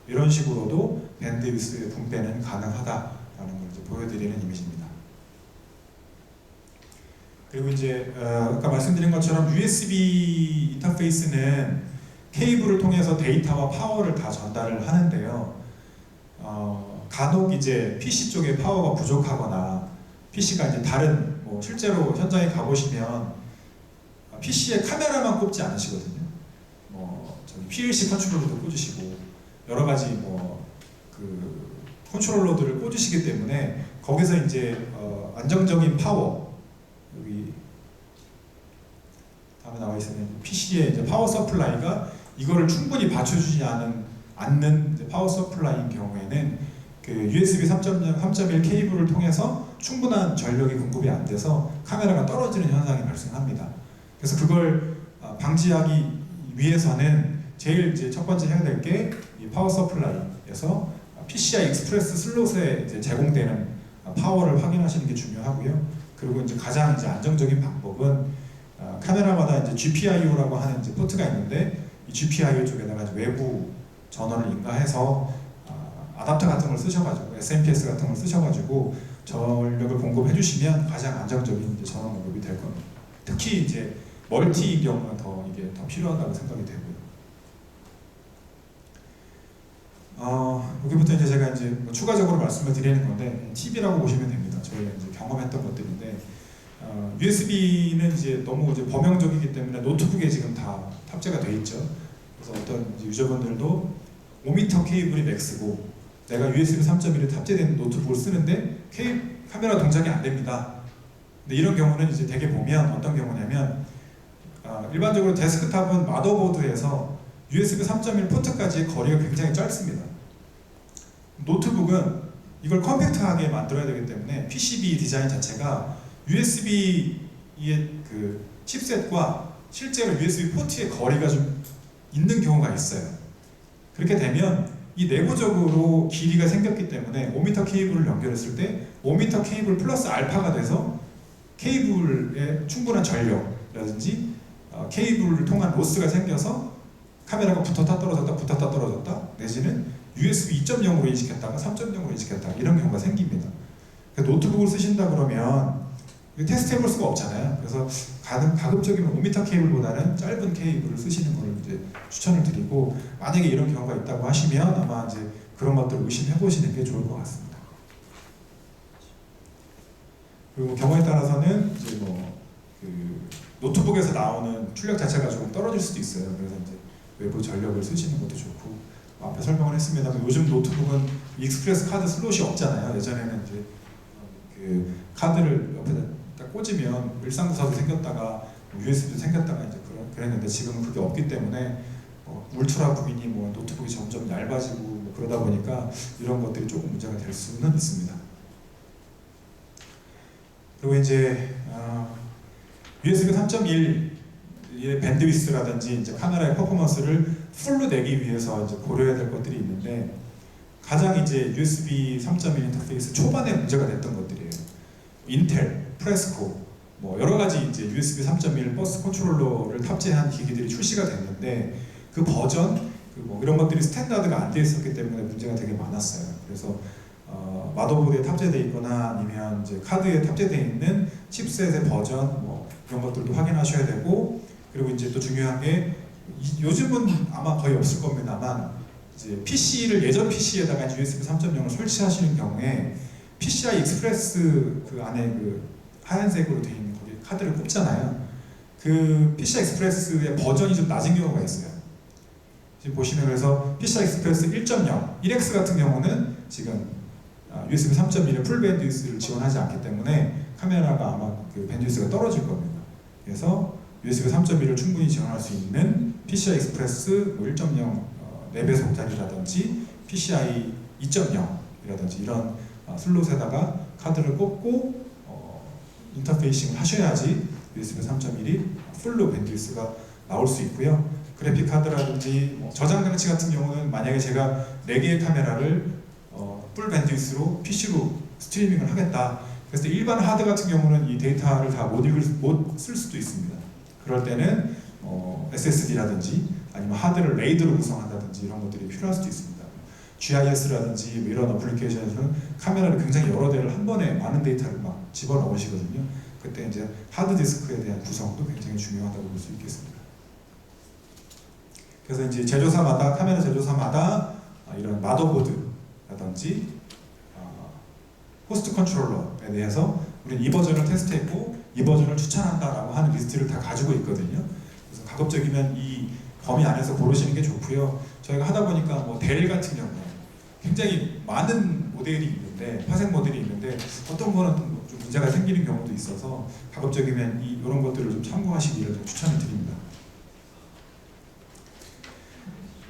이런 식으로도 밴드위스의 분배는 가능하다라는 걸 이제 보여드리는 이미지입니다. 그리고 이제 아까 말씀드린 것처럼 USB 인터페이스는 케이블을 통해서 데이터와 파워를 다 전달을 하는데요. 간혹 이제 PC 쪽에 파워가 부족하거나 PC가 이제 다른 실제로 현장에 가보시면 PC에 카메라만 꼽지 않으시거든요. PLC 컨트롤러도 꽂으시고 여러 가지 그 컨트롤러들을 꽂으시기 때문에 거기서 이제 안정적인 파워, 여기 다음에 나와 있으면 PC의 이제 파워 서플라이가 이거를 충분히 받쳐주지 않는 이제 파워 서플라이인 경우에는 그 USB 3.1 케이블을 통해서 충분한 전력이 공급이 안 돼서 카메라가 떨어지는 현상이 발생합니다. 그래서 그걸 방지하기 위해서는 제일 이제 첫 번째 해야 될 게 이 파워 서플라이에서 PCI 익스프레스 슬롯에 이제 제공되는 파워를 확인하시는 게 중요하고요. 그리고 이제 가장 이제 안정적인 방법은 카메라마다 이제 GPIO라고 하는 이제 포트가 있는데 이 GPIO 쪽에다가 외부 전원을 인가해서 아답터 같은 걸 쓰셔가지고 SMPS 같은 걸 쓰셔가지고 전력을 공급해 주시면 가장 안정적인 이제 전원 공급이 될 겁니다. 특히 이제 멀티인 경우는 이게 더 필요하다고 생각이 되고요. 여기부터 이제 제가 이제 추가적으로 말씀을 드리는 건데 팁이라고 보시면 됩니다. 저희가 이제 경험했던 것들인데 USB는 이제 너무 이제 범용적이기 때문에 노트북에 지금 다 탑재가 되어 있죠. 그래서 어떤 유저분들도 5m 케이블이 맥스고 내가 USB 3.1에 탑재된 노트북을 쓰는데 카메라 동작이 안 됩니다. 근데 이런 경우는 이제 되게 보면 어떤 경우냐면 일반적으로 데스크탑은 마더보드에서 USB 3.1 포트까지의 거리가 굉장히 짧습니다. 노트북은 이걸 컴팩트하게 만들어야 되기 때문에 PCB 디자인 자체가 USB의 그 칩셋과 실제로 USB 포트의 거리가 좀 있는 경우가 있어요. 그렇게 되면 이 내부적으로 길이가 생겼기 때문에 5m 케이블을 연결했을 때 5m 케이블 플러스 알파가 돼서 케이블에 충분한 전력이라든지 케이블을 통한 로스가 생겨서 카메라가 붙었다 떨어졌다 붙었다 떨어졌다 내지는 USB 2.0으로 인식했다가 3.0으로 인식했다가 이런 경우가 생깁니다. 노트북을 쓰신다 그러면 테스트 해볼 수가 없잖아요. 그래서 가급적이면 5m 케이블보다는 짧은 케이블을 쓰시는 걸 이제 추천을 드리고, 만약에 이런 경우가 있다고 하시면 아마 이제 그런 것들을 의심해 보시는 게 좋을 것 같습니다. 그리고 경우에 따라서는 이제 그 노트북에서 나오는 출력 자체가 조금 떨어질 수도 있어요. 그래서 이제 외부 전력을 쓰시는 것도 좋고, 앞에 설명을 했습니다만 요즘 노트북은 익스프레스 카드 슬롯이 없잖아요. 예전에는 이제 그 카드를 옆에다 딱 꽂으면 일상부사도 생겼다가 USB도 생겼다가 이제 그랬는데 지금은 그게 없기 때문에 울트라북이니 노트북이 점점 얇아지고 그러다 보니까 이런 것들이 조금 문제가 될 수는 있습니다. 그리고 이제 USB 3.1의 밴드위스라든지 이제 카메라의 퍼포먼스를 풀로 내기 위해서 이제 고려해야 될 것들이 있는데, 가장 이제 USB 3.1 인터페이스 초반에 문제가 됐던 것들이에요. 인텔, 프레스코, 여러 가지 이제 USB 3.1 버스 컨트롤러를 탑재한 기기들이 출시가 됐는데 그 버전, 이런 것들이 스탠다드가 안 되어 있었기 때문에 문제가 되게 많았어요. 그래서 마더보드에 탑재되어 있거나 아니면 이제 카드에 탑재되어 있는 칩셋의 버전 이런 것들도 확인하셔야 되고, 그리고 이제 또 중요한 게 요즘은 아마 거의 없을 겁니다만 이제 PC를 예전 PC에다가 USB 3.0을 설치하시는 경우에 PCI 익스프레스 그 안에 그 하얀색으로 되어 있는 거기 카드를 꼽잖아요. 그 PCI 익스프레스의 버전이 좀 낮은 경우가 있어요. 지금 보시면 그래서 PCI 익스프레스 1.0, 1X 같은 경우는 지금 USB 3.1의 풀 밴드위스를 지원하지 않기 때문에 카메라가 아마 그 밴드위스가 떨어질 겁니다. 그래서 USB 3.1을 충분히 지원할 수 있는 PCI 익스프레스 1.0 4배속짜리라든지 PCI 2.0이라든지 이런 슬롯에다가 카드를 꽂고 인터페이싱을 하셔야지 USB 3.1이 풀로 밴드위스가 나올 수 있고요. 그래픽 카드라든지 저장 장치 같은 경우는 만약에 제가 4개의 카메라를 풀 밴드위스로 PC로 스트리밍을 하겠다. 그래서 일반 하드 같은 경우는 이 데이터를 다 못 쓸 수도 있습니다. 그럴 때는 SSD라든지 아니면 하드를 레이드로 구성한다든지 이런 것들이 필요할 수도 있습니다. GIS라든지 뭐 이런 어플리케이션에서는 카메라를 굉장히 여러 대를 한 번에 많은 데이터를 막 집어넣으시거든요. 그때 이제 하드디스크에 대한 구성도 굉장히 중요하다고 볼 수 있겠습니다. 그래서 이제 제조사마다 카메라 제조사마다 이런 마더보드라든지 호스트 컨트롤러에 대해서 우리는 이 버전을 테스트했고 이 버전을 추천한다라고 하는 리스트를 다 가지고 있거든요. 그래서 가급적이면 이 범위 안에서 고르시는 게 좋고요. 저희가 하다 보니까 뭐 델 같은 경우 굉장히 많은 모델이 있는데 파생 모델이 있는데 어떤 거는 좀 문제가 생기는 경우도 있어서 가급적이면 이런 것들을 좀 참고하시기를 좀 추천을 드립니다.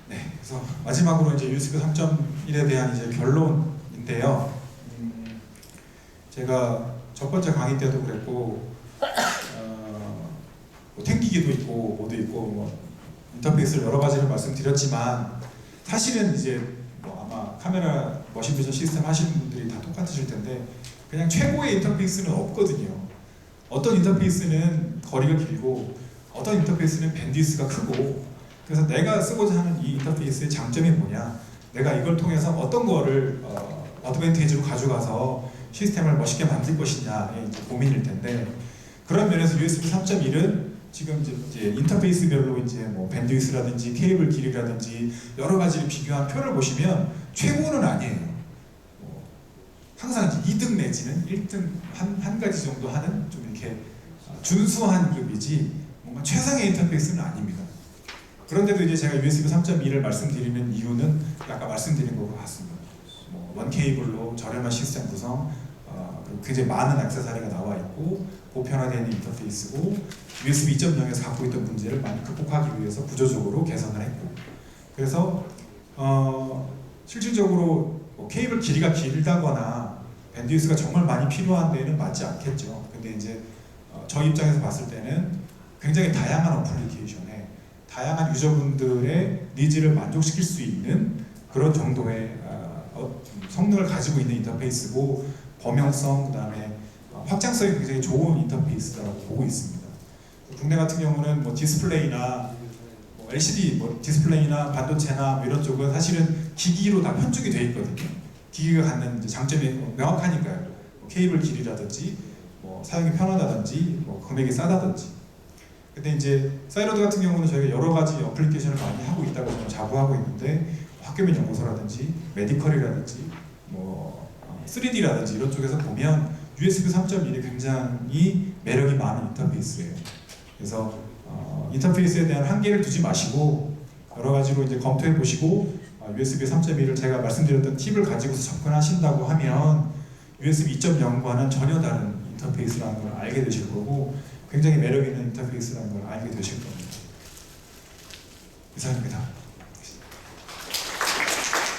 네, 그래서 마지막으로 이제 USB 3.1에 대한 이제 결론인데요. 제가 첫 번째 강의 때도 그랬고 뭐 탱기기도 있고 뭐도 있고 뭐 인터페이스를 여러 가지를 말씀드렸지만 사실은 이제 뭐 아마 카메라 머신 비전 시스템 하시는 분들이 다 똑같으실 텐데 그냥 최고의 인터페이스는 없거든요. 어떤 인터페이스는 거리가 길고 어떤 인터페이스는 밴드위스가 크고 그래서 내가 쓰고자 하는 이 인터페이스의 장점이 뭐냐 내가 이걸 통해서 어떤 거를 어드밴티지로 가져가서 시스템을 멋있게 만들 것이냐의 이제 고민일 텐데 그런 면에서 USB 3.1은 지금 이제 인터페이스별로 이제 뭐 밴드위스라든지 케이블 길이라든지 여러 가지를 비교한 표를 보시면 최고는 아니에요. 항상 이제 2등 내지는 1등 한 가지 정도 하는 좀 이렇게 준수한 급이지 뭔가 최상의 인터페이스는 아닙니다. 그런데도 이제 제가 USB 3.1을 말씀드리는 이유는 아까 말씀드린 것과 같습니다. 원 케이블로 저렴한 시스템 구성, 그리고 굉장히 많은 액세서리가 나와 있고 보편화된 인터페이스고 USB 2.0에서 갖고 있던 문제를 많이 극복하기 위해서 구조적으로 개선을 했고 그래서 실질적으로 뭐 케이블 길이가 길다거나 밴드위스가 정말 많이 필요한 데는 맞지 않겠죠. 근데 이제 저희 입장에서 봤을 때는 굉장히 다양한 어플리케이션에 다양한 유저분들의 니즈를 만족시킬 수 있는 그런 정도의 성능을 가지고 있는 인터페이스고 범용성, 그 다음에 확장성이 굉장히 좋은 인터페이스라고 보고 있습니다. 국내 같은 경우는 뭐 디스플레이나 뭐 LCD 뭐 디스플레이나 반도체나 뭐 이런 쪽은 사실은 기기로 다 편중이 되어 있거든요. 기기가 갖는 이제 장점이 명확하니까요. 뭐 케이블 길이라든지 뭐 사용이 편하다든지 뭐 금액이 싸다든지. 근데 이제 사이로드 같은 경우는 저희가 여러 가지 어플리케이션을 많이 하고 있다고 저는 자부하고 있는데 학교면 연구소라든지 메디컬이라든지 뭐 3D라든지 이런 쪽에서 보면 USB 3.1이 굉장히 매력이 많은 인터페이스예요. 그래서 인터페이스에 대한 한계를 두지 마시고 여러 가지로 이제 검토해 보시고 USB 3.1을 제가 말씀드렸던 팁을 가지고서 접근하신다고 하면 USB 2.0과는 전혀 다른 인터페이스라는 걸 알게 되실 거고 굉장히 매력 있는 인터페이스라는 걸 알게 되실 겁니다. 이상입니다.